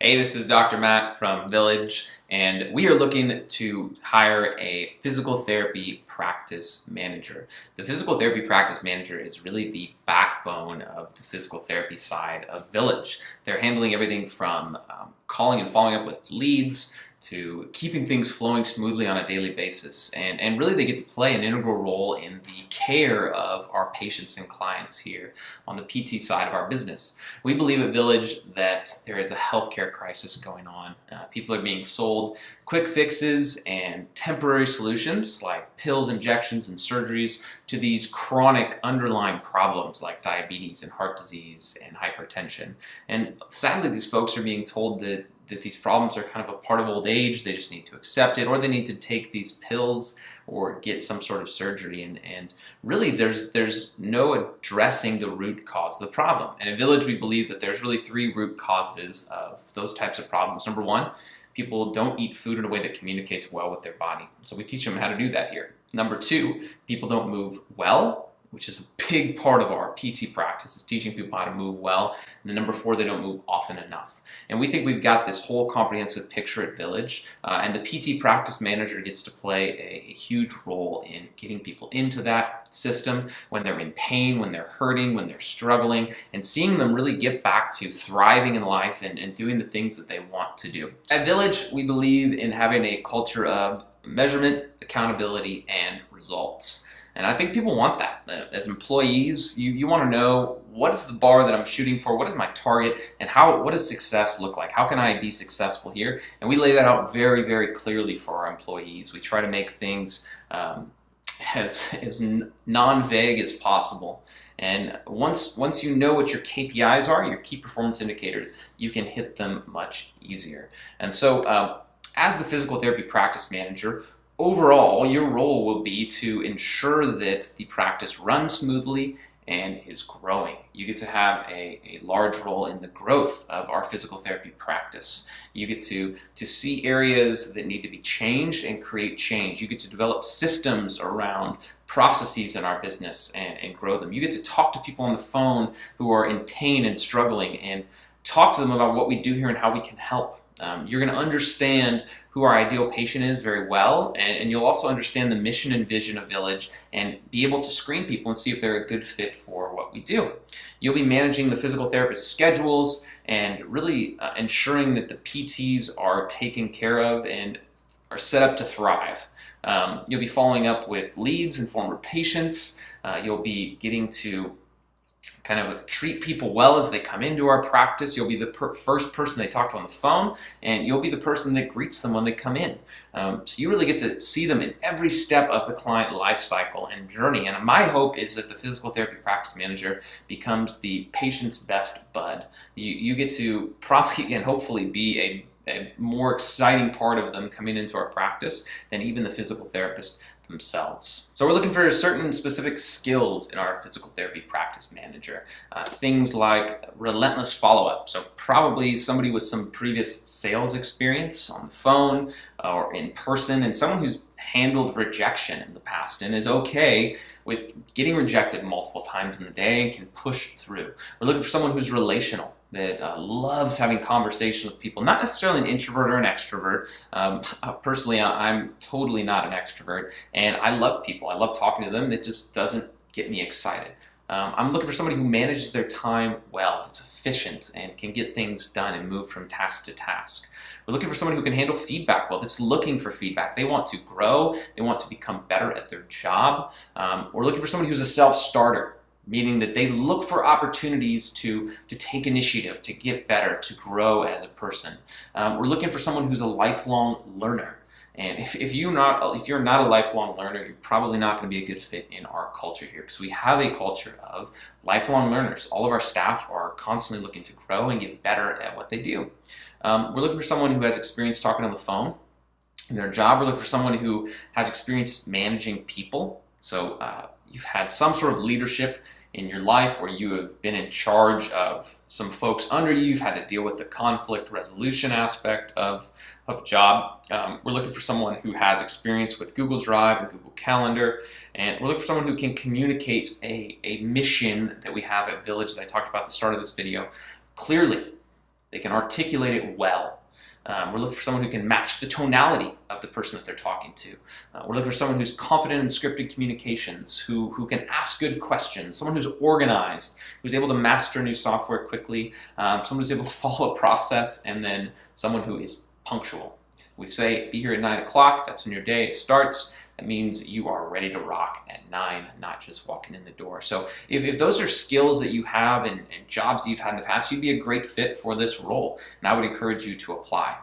Hey, this is Dr. Matt from Village, and we are looking to hire a physical therapy practice manager. The physical therapy practice manager is really the backbone of the physical therapy side of Village. They're handling everything from calling and following up with leads to keeping things flowing smoothly on a daily basis. And really they get to play an integral role in the care of our patients and clients here on the PT side of our business. We believe at Village that there is a healthcare crisis going on. People are being sold quick fixes and temporary solutions like pills, injections, and surgeries to these chronic underlying problems like diabetes and heart disease and hypertension. And sadly, these folks are being told that these problems are kind of a part of old age, they just need to accept it, or they need to take these pills or get some sort of surgery. And really there's no addressing the root cause of the problem. And at Village we believe that there's really three root causes of those types of problems. Number one, people don't eat food in a way that communicates well with their body. So we teach them how to do that here. Number two, people don't move well, which is a big part of our PT practice, is teaching people how to move well. And then number four, they don't move often enough. And we think we've got this whole comprehensive picture at Village, and the PT practice manager gets to play a huge role in getting people into that system when they're in pain, when they're hurting, when they're struggling, and seeing them really get back to thriving in life and doing the things that they want to do. At Village, we believe in having a culture of measurement, accountability, and results. And I think people want that. As employees, you want to know, what is the bar that I'm shooting for? What is my target? And what does success look like? How can I be successful here? And we lay that out very, very clearly for our employees. We try to make things as non-vague as possible. And once you know what your KPIs are, your key performance indicators, you can hit them much easier. And so as the physical therapy practice manager, overall, your role will be to ensure that the practice runs smoothly and is growing. You get to have a large role in the growth of our physical therapy practice. You get to see areas that need to be changed and create change. You get to develop systems around processes in our business and grow them. You get to talk to people on the phone who are in pain and struggling and talk to them about what we do here and how we can help. You're going to understand who our ideal patient is very well, and you'll also understand the mission and vision of Village and be able to screen people and see if they're a good fit for what we do. You'll be managing the physical therapist schedules and really ensuring that the PTs are taken care of and are set up to thrive. You'll be following up with leads and former patients. You'll be getting to kind of treat people well as they come into our practice. You'll be the first person they talk to on the phone, and you'll be the person that greets them when they come in. So you really get to see them in every step of the client life cycle and journey. And my hope is that the physical therapy practice manager becomes the patient's best bud. You get to probably and hopefully be a more exciting part of them coming into our practice than even the physical therapist themselves. So we're looking for certain specific skills in our physical therapy practice manager. Things like relentless follow-up. So probably somebody with some previous sales experience on the phone or in person, and someone who's handled rejection in the past and is okay with getting rejected multiple times in the day and can push through. We're looking for someone who's relational, that loves having conversations with people, not necessarily an introvert or an extrovert. Personally, I'm totally not an extrovert, and I love people. I love talking to them. That just doesn't get me excited. I'm looking for somebody who manages their time well, that's efficient, and can get things done and move from task to task. We're looking for someone who can handle feedback well, that's looking for feedback. They want to grow. They want to become better at their job. We're looking for somebody who's a self-starter, meaning that they look for opportunities to take initiative, to get better, to grow as a person. We're looking for someone who's a lifelong learner. And if you're not a lifelong learner, you're probably not going to be a good fit in our culture here, because we have a culture of lifelong learners. All of our staff are constantly looking to grow and get better at what they do. We're looking for someone who has experience talking on the phone in their job. We're looking for someone who has experience managing people. So you've had some sort of leadership in your life where you have been in charge of some folks under you. You've had to deal with the conflict resolution aspect of job. We're looking for someone who has experience with Google Drive and Google Calendar, and we're looking for someone who can communicate a mission that we have at Village that I talked about at the start of this video clearly. They can articulate it well. We're looking for someone who can match the tonality of the person that they're talking to. We're looking for someone who's confident in scripted communications, who can ask good questions, someone who's organized, who's able to master new software quickly, someone who's able to follow a process, and then someone who is punctual. If we say, be here at 9 o'clock, that's when your day starts. That means you are ready to rock at 9, not just walking in the door. So if those are skills that you have and jobs you've had in the past, you'd be a great fit for this role. And I would encourage you to apply.